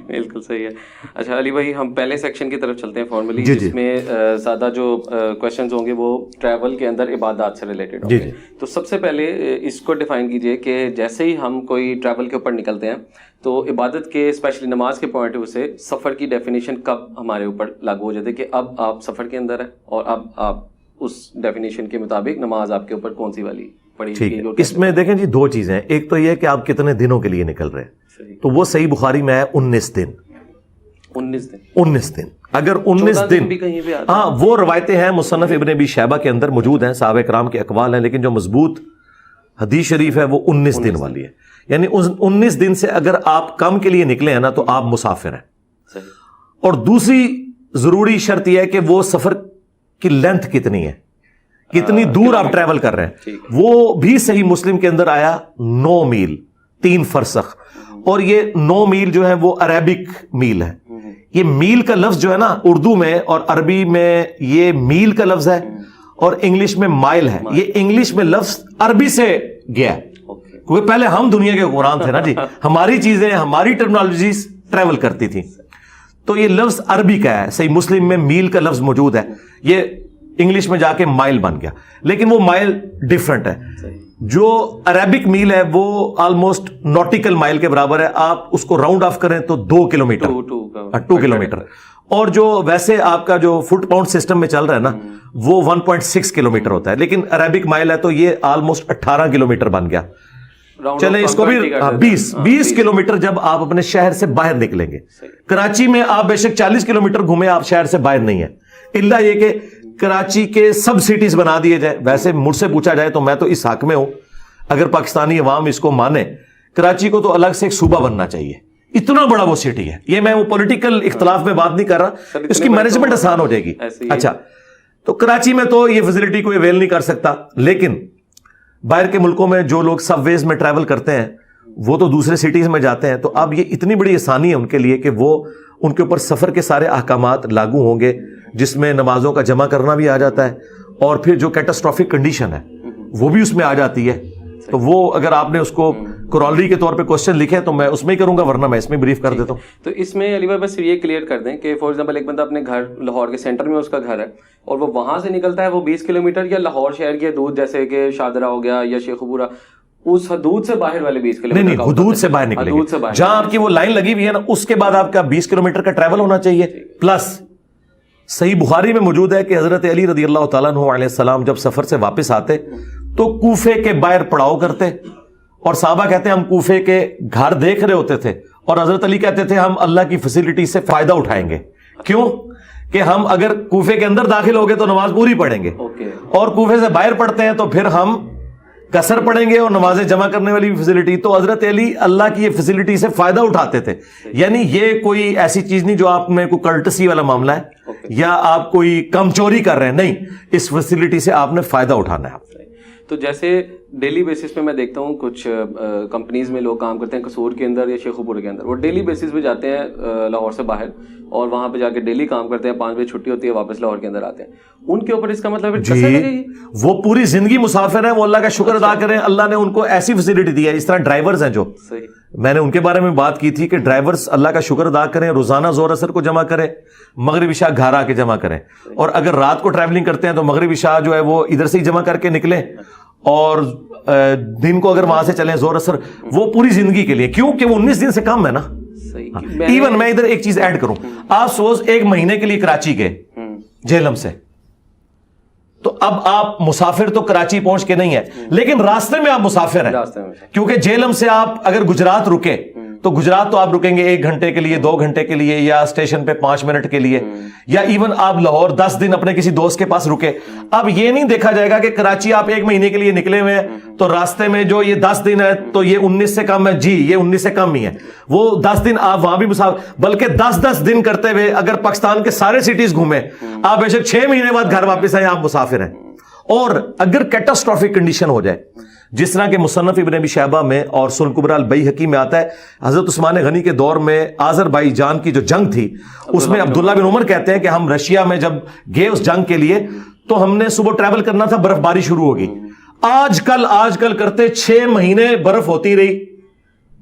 بالکل صحیح ہے. اچھا علی بھائی, ہم پہلے سیکشن کی طرف چلتے ہیں فارملی, جس میں زیادہ جو کویشچنز ہوں گے وہ ٹریول کے اندر عبادات سے ریلیٹڈ ہوں گے. تو سب سے پہلے اس کو ڈیفائن کیجئے کہ جیسے ہی ہم کوئی ٹریول کے اوپر نکلتے ہیں تو عبادت کے اسپیشلی نماز کے پوائنٹ آف ویو سے سفر کی ڈیفینیشن کب ہمارے اوپر لاگو ہو جاتی ہے کہ اب آپ سفر کے اندر ہیں اور اب آپ اس ڈیفینیشن کے مطابق نماز آپ کے اوپر کون سی والی پڑی؟ اس میں دیکھیں جی دو چیزیں ہیں. ایک تو یہ کہ آپ کتنے دنوں کے لیے نکل رہے ہیں, تو وہ صحیح بخاری میں ہے 19 دن. 19 دن اگر 19 دن, ہاں وہ روایتیں ہیں مصنف ابن ابی شیبہ کے اندر موجود ہیں, صحابہ کرام کے اقوال ہیں, لیکن جو مضبوط حدیث شریف ہے وہ 19 دن والی ہے. یعنی 19 دن سے اگر آپ کم کے لیے نکلے ہیں نا تو آپ مسافر ہیں. اور دوسری ضروری شرط یہ ہے کہ وہ سفر کی لینتھ کتنی ہے, کتنی دور آپ ٹریول کر رہے ہیں. وہ بھی صحیح مسلم کے اندر آیا 9 میل 3 فرسخ, اور یہ 9 میل جو ہے وہ عربک میل ہے. یہ میل کا لفظ جو ہے نا اردو میں اور عربی میں یہ میل کا لفظ ہے اور انگلش میں مائل ہے. یہ انگلش میں لفظ عربی سے گیا ہے, کیونکہ پہلے ہم دنیا کے حکمران تھے نا جی, ہماری چیزیں ہماری ٹرمنالوجیز ٹریول کرتی تھی, تو یہ لفظ عربی کا ہے. صحیح مسلم میں میل کا لفظ موجود ہے, یہ انگلش میں جا کے مائل بن گیا, لیکن وہ مائل ڈیفرنٹ ہے. جو عربک میل ہے وہ آلموسٹ نوٹیکل مائل کے برابر ہے. آپ اس کو راؤنڈ آف کریں تو 2 کلومیٹر, 2 کلومیٹر. اور جو ویسے آپ کا جو فٹ پاؤنڈ سسٹم میں چل رہا ہے نا وہ 1.6 کلومیٹر ہوتا ہے, لیکن عربک مائل ہے تو یہ آلموسٹ 18 کلومیٹر بن گیا. چلیں اس کو بھی 20 کلومیٹر جب آپ اپنے شہر سے باہر نکلیں گے. کراچی میں آپ بے شک 40 کلومیٹر گھومیں, آپ شہر سے باہر نہیں ہیں, الا یہ کہ کراچی کے سب سٹیز بنا دیے جائے. ویسے مجھ سے پوچھا جائے تو میں تو اس حق میں ہوں, اگر پاکستانی عوام اس کو مانے, کراچی کو تو الگ سے ایک صوبہ بننا چاہیے. اتنا بڑا وہ سٹی ہے. یہ میں وہ پولیٹیکل اختلاف میں بات نہیں کر رہا, اس کی مینجمنٹ آسان ہو جائے گی. اچھا, تو کراچی میں تو یہ فیسلٹی کوئی اویل نہیں کر سکتا, لیکن باہر کے ملکوں میں جو لوگ سب ویز میں ٹریول کرتے ہیں وہ تو دوسرے سٹیز میں جاتے ہیں, تو اب یہ اتنی بڑی آسانی ہے ان کے لیے کہ وہ ان کے اوپر سفر کے سارے احکامات لاگو ہوں گے, جس میں نمازوں کا جمع کرنا بھی آ جاتا ہے, اور پھر جو کیٹاسٹرافک کنڈیشن ہے وہ بھی اس میں آ جاتی ہے. تو وہ اگر آپ نے اس کو کرالری کے طور پہ کوسچن لکھے تو میں اس میں ہی کروں گا, ورنہ میں اس میں بریف کر دیتا ہوں. تو اس میں علی بھائی بس یہ کلیئر کر دیں کہ فار ایگزامپل ایک بندہ اپنے گھر لاہور کے سینٹر میں اس کا گھر ہے اور وہ وہاں سے نکلتا ہے, وہ 20 کلومیٹر یا لاہور شہر کی حدود جیسے کہ شادرہ ہو گیا یا شیخ پورہ, اس حدود سے باہر والے 20 کلومیٹر نہیں, حدود سے باہر نکلیں گے. جہاں آپ کی وہ لائن لگی ہوئی ہے نا اس کے بعد آپ کا 20 کلومیٹر کا ٹریول ہونا چاہیے. پلس صحیح بخاری میں موجود ہے کہ حضرت علی رضی اللہ تعالیٰ عنہ علیہ السلام جب سفر سے واپس آتے تو کوفے کے باہر پڑاؤ کرتے, اور صحابہ کہتے ہیں ہم کوفے کے گھر دیکھ رہے ہوتے تھے, اور حضرت علی کہتے تھے ہم اللہ کی فیسلٹی سے فائدہ اٹھائیں گے. کیوں کہ ہم اگر کوفے کے اندر داخل ہو گئے تو نماز پوری پڑھیں گے, اور کوفے سے باہر پڑھتے ہیں تو پھر ہم قصر پڑھیں گے اور نمازیں جمع کرنے والی فیسلٹی. تو حضرت علی اللہ کی یہ فیسلٹی سے فائدہ اٹھاتے تھے. یعنی یہ کوئی ایسی چیز نہیں جو آپ میں کوئی کلٹسی والا معاملہ ہے یا آپ کوئی کم چوری کر رہے ہیں, نہیں, اس فیسلٹی سے آپ نے فائدہ اٹھانا ہے. تو جیسے ڈیلی بیسس پہ میں دیکھتا ہوں کچھ کمپنیز میں لوگ کام کرتے ہیں قصور کے اندر یا شیخو پور کے اندر, وہ ڈیلی بیسس پہ جاتے ہیں لاہور سے باہر اور وہاں پہ جا کے ڈیلی کام کرتے ہیں, 5 بجے چھٹی ہوتی ہے, واپس لاہور کے اندر آتے ہیں. ان کے اوپر اس کا مطلب جی وہ پوری زندگی مسافر ہیں, وہ اللہ کا شکر ادا کریں, اللہ نے ان کو ایسی فیسلٹی دی ہے. اس طرح ڈرائیورز ہیں جو میں نے ان کے بارے میں بات کی تھی کہ ڈرائیورز اللہ کا شکر ادا کریں, روزانہ زور اثر کو جمع کریں, مغرب عشاء گھر آ کے جمع کریں, اور اگر رات کو ٹریولنگ کرتے ہیں تو مغرب عشاء جو ہے وہ ادھر سے ہی جمع کر کے نکلیں, اور دن کو اگر وہاں سے چلیں زور اثر, وہ پوری زندگی کے لیے. کیوں کہ وہ 19 دن سے کم ہے نا. ایون میں ادھر ایک چیز ایڈ کروں, آپ سوز 1 مہینے کے لیے کراچی گئے جہلم سے, تو اب آپ مسافر تو کراچی پہنچ کے نہیں ہے, لیکن راستے میں آپ مسافر ہیں, کیونکہ جہلم سے آپ اگر گجرات رکے تو گجرات تو آپ رکیں گے 1 گھنٹے کے لیے, 2 گھنٹے کے لیے, یا اسٹیشن پہ 5 منٹ کے لیے, یا ایون آپ لاہور 10 دن اپنے کسی دوست کے پاس رکے. اب یہ نہیں دیکھا جائے گا کہ کراچی آپ 1 مہینے کے لیے نکلے ہوئے ہیں تو راستے میں جو یہ 10 دن ہے تو یہ 19 سے کم ہے, جی یہ 19 سے کم ہی ہے. وہ 10 دن آپ وہاں بھی مسافر, بلکہ 10 دن کرتے ہوئے اگر پاکستان کے سارے سٹیز گھومیں, آپ بے شک 6 مہینے بعد گھر واپس آئیں, آپ مسافر ہیں. اور اگر کیٹاسٹرافک کنڈیشن ہو جائے, جس طرح کہ مصنف ابن ابی شیبہ میں اور سنن کبریٰ البیہقی میں آتا ہے, حضرت عثمان غنی کے دور میں آذربائیجان کی جو جنگ تھی اس میں عبداللہ بن عمر کہتے ہیں کہ ہم رشیا میں جب گئے اس جنگ کے لیے تو ہم نے صبح ٹریول کرنا تھا, برف باری شروع ہوگی. آج کل کرتے 6 مہینے برف ہوتی رہی,